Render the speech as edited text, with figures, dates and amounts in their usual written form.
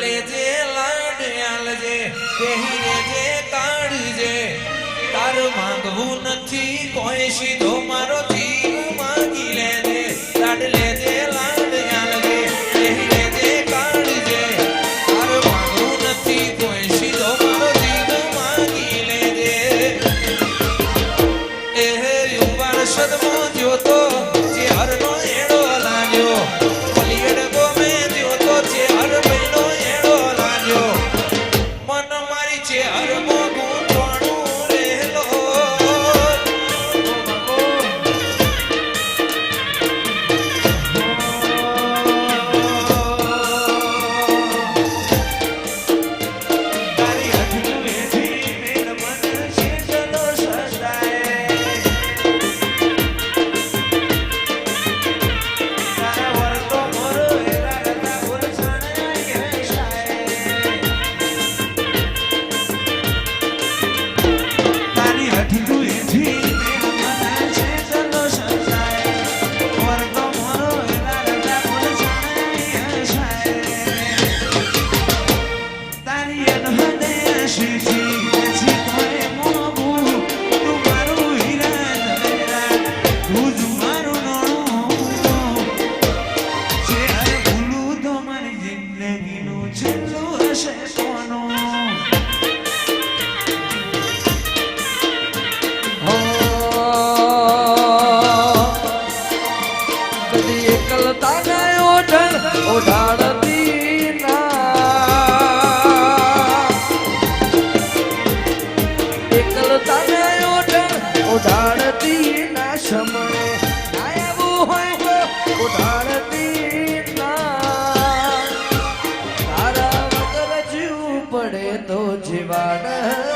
લેજે લાડ આલજે કેહી રેજે કાઢજે તાર માંગવું નથી કોઈ સીધો મારો જીવ માંગી લેજે લાડ લેજે લાડ આલજે કેહી રેજે કાઢજે તાર માંગવું નથી કોઈ સીધો મારો જીવ માંગી લેજે એ યુવાન સદમો જોતો જે હરનો એડો લાગ્યો પલિયડ ગોમે જોતો જે હર બહેનો એડો લાગ્યો મન મારી છે હર મોગું થોડું રહેલો તારી હઠનું એથી મેલ મન છે ચલો સદાય તારા વર્તો મોરો એરા કરતા બોલ છાણે તારી હઠનું એથી મેલ મન છે ચલો સદાય વર્તો મોરો એરા કરતા બોલ છાણે તારી અનહદે શીશી એસી તોય મોગું તું મારું હીરા ધરેરા તું જ મારું નોણું જે હર ભૂલું તો મારી જિંદગીનું છેલ્લું હશે કોનું કદી એકલતા ને ઓઢાડતી ના એકલતા ને ઓઢાડતી ના સમણે ના એવું હોય તો ઓઢાડતી ના તારા વગર જીવ પડે તો જીવાડ